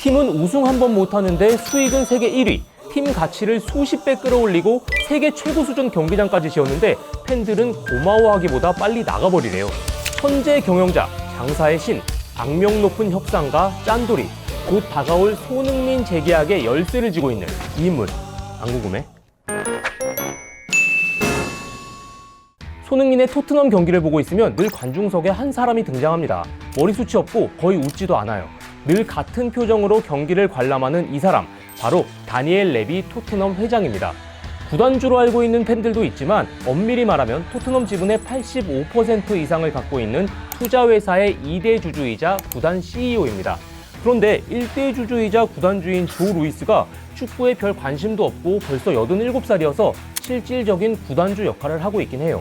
팀은 우승 한 번 못하는데 수익은 세계 1위. 팀 가치를 수십 배 끌어올리고 세계 최고 수준 경기장까지 지었는데 팬들은 고마워하기보다 빨리 나가버리래요. 천재 경영자, 장사의 신, 악명 높은 협상가 짠돌이, 곧 다가올 손흥민 재계약의 열쇠를 쥐고 있는 이 인물. 안 궁금해? 손흥민의 토트넘 경기를 보고 있으면 늘 관중석에 한 사람이 등장합니다. 머리숱이 없고 거의 웃지도 않아요. 늘 같은 표정으로 경기를 관람하는 이 사람, 바로 다니엘 레비 토트넘 회장입니다. 구단주로 알고 있는 팬들도 있지만 엄밀히 말하면 토트넘 지분의 85% 이상을 갖고 있는 투자회사의 2대 주주이자 구단 CEO입니다. 그런데 1대 주주이자 구단주인 조 루이스가 축구에 별 관심도 없고 벌써 87살이어서 실질적인 구단주 역할을 하고 있긴 해요.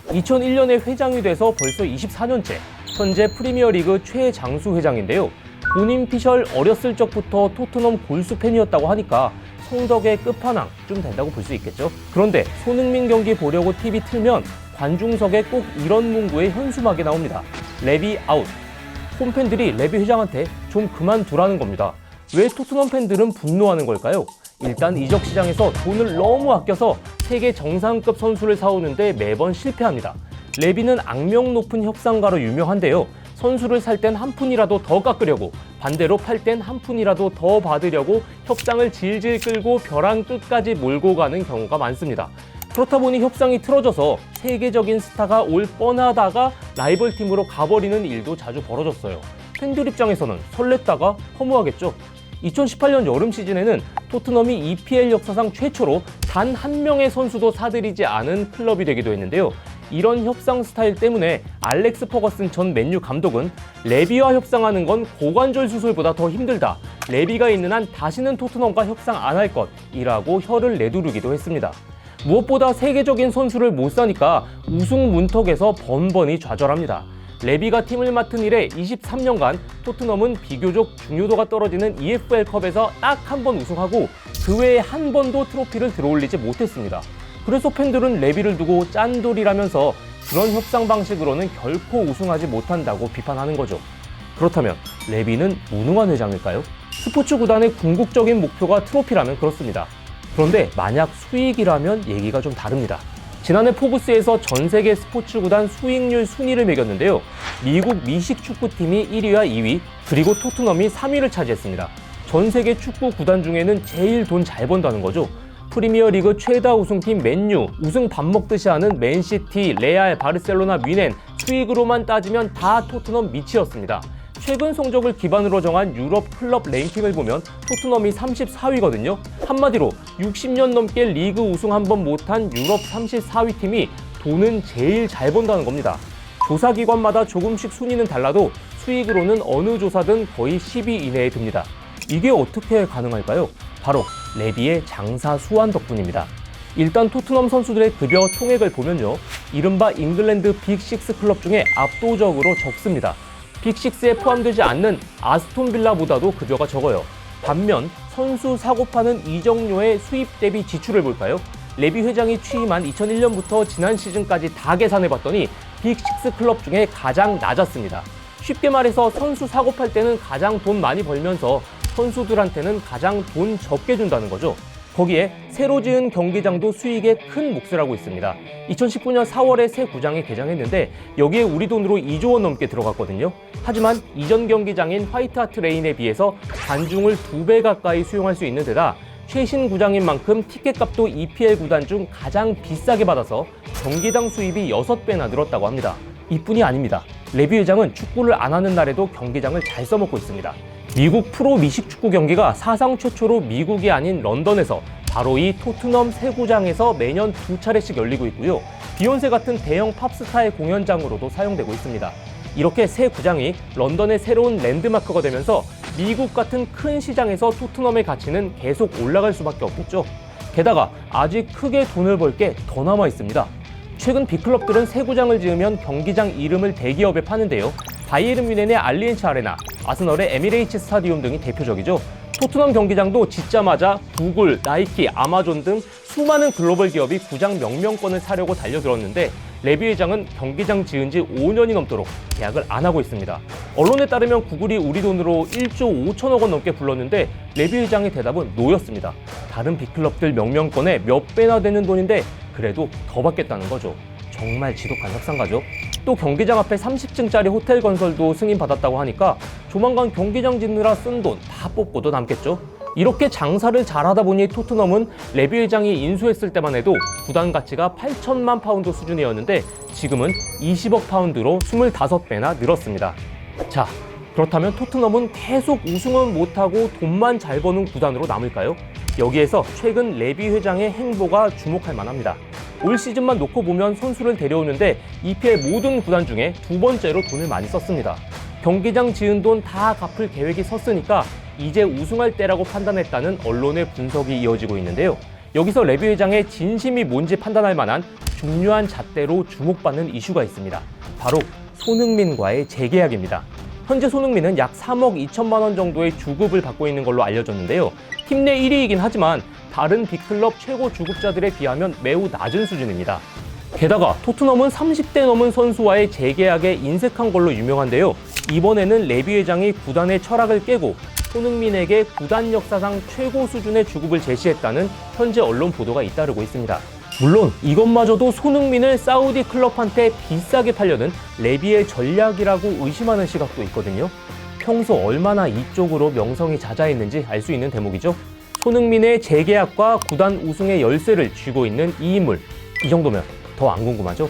2001년에 회장이 돼서 벌써 24년째, 현재 프리미어리그 최장수 회장인데요. 본인 피셜 어렸을 적부터 토트넘 골수 팬이었다고 하니까 성덕의 끝판왕쯤 된다고 볼 수 있겠죠. 그런데 손흥민 경기 보려고 TV 틀면 관중석에 꼭 이런 문구의 현수막이 나옵니다. 레비 아웃. 홈팬들이 레비 회장한테 좀 그만두라는 겁니다. 왜 토트넘 팬들은 분노하는 걸까요? 일단 이적 시장에서 돈을 너무 아껴서 세계 정상급 선수를 사오는데 매번 실패합니다. 레비는 악명 높은 협상가로 유명한데요. 선수를 살 땐 한 푼이라도 더 깎으려고, 반대로 팔 땐 한 푼이라도 더 받으려고 협상을 질질 끌고 벼랑 끝까지 몰고 가는 경우가 많습니다. 그렇다 보니 협상이 틀어져서 세계적인 스타가 올 뻔하다가 라이벌 팀으로 가버리는 일도 자주 벌어졌어요. 팬들 입장에서는 설렜다가 허무하겠죠. 2018년 여름 시즌에는 토트넘이 EPL 역사상 최초로 단 한 명의 선수도 사들이지 않은 클럽이 되기도 했는데요. 이런 협상 스타일 때문에 알렉스 퍼거슨 전 맨유 감독은 레비와 협상하는 건 고관절 수술보다 더 힘들다. 레비가 있는 한 다시는 토트넘과 협상 안 할 것이라고 혀를 내두르기도 했습니다. 무엇보다 세계적인 선수를 못 사니까 우승 문턱에서 번번이 좌절합니다. 레비가 팀을 맡은 이래 23년간 토트넘은 비교적 중요도가 떨어지는 EFL컵에서 딱 한 번 우승하고 그 외에 한 번도 트로피를 들어올리지 못했습니다. 그래서 팬들은 레비를 두고 짠돌이라면서 그런 협상 방식으로는 결코 우승하지 못한다고 비판하는 거죠. 그렇다면 레비는 무능한 회장일까요? 스포츠 구단의 궁극적인 목표가 트로피라면 그렇습니다. 그런데 만약 수익이라면 얘기가 좀 다릅니다. 지난해 포브스에서 전 세계 스포츠 구단 수익률 순위를 매겼는데요. 미국 미식 축구팀이 1위와 2위, 그리고 토트넘이 3위를 차지했습니다. 전 세계 축구 구단 중에는 제일 돈 잘 번다는 거죠. 프리미어리그 최다 우승팀 맨유, 우승 밥 먹듯이 하는 맨시티, 레알, 바르셀로나, 뮌헨, 수익으로만 따지면 다 토트넘 밑이었습니다. 최근 성적을 기반으로 정한 유럽 클럽 랭킹을 보면 토트넘이 34위거든요. 한마디로 60년 넘게 리그 우승 한 번 못한 유럽 34위 팀이 돈은 제일 잘 번다는 겁니다. 조사기관마다 조금씩 순위는 달라도 수익으로는 어느 조사든 거의 10위 이내에 듭니다. 이게 어떻게 가능할까요? 바로 레비의 장사 수완 덕분입니다. 일단 토트넘 선수들의 급여 총액을 보면요. 이른바 잉글랜드 빅6 클럽 중에 압도적으로 적습니다. 빅6에 포함되지 않는 아스톤 빌라보다도 급여가 적어요. 반면 선수 사고 파는 이적료의 수입 대비 지출을 볼까요? 레비 회장이 취임한 2001년부터 지난 시즌까지 다 계산해봤더니 빅6 클럽 중에 가장 낮았습니다. 쉽게 말해서 선수 사고 팔 때는 가장 돈 많이 벌면서 선수들한테는 가장 돈 적게 준다는 거죠. 거기에 새로 지은 경기장도 수익에 큰 몫을 하고 있습니다. 2019년 4월에 새 구장이 개장했는데 여기에 우리 돈으로 2조 원 넘게 들어갔거든요. 하지만 이전 경기장인 화이트 하트 레인에 비해서 관중을 2배 가까이 수용할 수 있는 데다 최신 구장인 만큼 티켓값도 EPL 구단 중 가장 비싸게 받아서 경기당 수입이 6배나 늘었다고 합니다. 이뿐이 아닙니다. 레비 회장은 축구를 안 하는 날에도 경기장을 잘 써먹고 있습니다. 미국 프로 미식 축구 경기가 사상 최초로 미국이 아닌 런던에서 바로 이 토트넘 새 구장에서 매년 2차례씩 열리고 있고요. 비욘세 같은 대형 팝스타의 공연장으로도 사용되고 있습니다. 이렇게 새 구장이 런던의 새로운 랜드마크가 되면서 미국 같은 큰 시장에서 토트넘의 가치는 계속 올라갈 수밖에 없겠죠. 게다가 아직 크게 돈을 벌 게 더 남아 있습니다. 최근 빅클럽들은 새 구장을 지으면 경기장 이름을 대기업에 파는데요. 바이에른 뮌헨의 알리엔츠 아레나, 아스널의 에미레이츠 스타디움 등이 대표적이죠. 토트넘 경기장도 짓자마자 구글, 나이키, 아마존 등 수많은 글로벌 기업이 구장 명명권을 사려고 달려들었는데 레비 회장은 경기장 지은 지 5년이 넘도록 계약을 안 하고 있습니다. 언론에 따르면 구글이 우리 돈으로 1조 5천억 원 넘게 불렀는데 레비 회장의 대답은 노였습니다. 다른 빅클럽들 명명권에 몇 배나 되는 돈인데 그래도 더 받겠다는 거죠. 정말 지독한 협상가죠. 또 경기장 앞에 30층짜리 호텔 건설도 승인받았다고 하니까 조만간 경기장 짓느라 쓴 돈 다 뽑고도 남겠죠. 이렇게 장사를 잘하다 보니 토트넘은 레비 회장이 인수했을 때만 해도 구단 가치가 8천만 파운드 수준이었는데 지금은 20억 파운드로 25배나 늘었습니다. 자, 그렇다면 토트넘은 계속 우승은 못하고 돈만 잘 버는 구단으로 남을까요? 여기에서 최근 레비 회장의 행보가 주목할 만합니다. 올 시즌만 놓고 보면 선수를 데려오는데 EPL 모든 구단 중에 두 번째로 돈을 많이 썼습니다. 경기장 지은 돈 다 갚을 계획이 섰으니까 이제 우승할 때라고 판단했다는 언론의 분석이 이어지고 있는데요. 여기서 레비 회장의 진심이 뭔지 판단할 만한 중요한 잣대로 주목받는 이슈가 있습니다. 바로 손흥민과의 재계약입니다. 현재 손흥민은 약 3억 2천만 원 정도의 주급을 받고 있는 걸로 알려졌는데요. 팀 내 1위이긴 하지만 다른 빅클럽 최고 주급자들에 비하면 매우 낮은 수준입니다. 게다가 토트넘은 30대 넘은 선수와의 재계약에 인색한 걸로 유명한데요. 이번에는 레비 회장이 구단의 철학을 깨고 손흥민에게 구단 역사상 최고 수준의 주급을 제시했다는 현재 언론 보도가 잇따르고 있습니다. 물론 이것마저도 손흥민을 사우디 클럽한테 비싸게 팔려는 레비의 전략이라고 의심하는 시각도 있거든요. 평소 얼마나 이쪽으로 명성이 자자했는지 알 수 있는 대목이죠. 손흥민의 재계약과 구단 우승의 열쇠를 쥐고 있는 이 인물, 이 정도면 더 안 궁금하죠?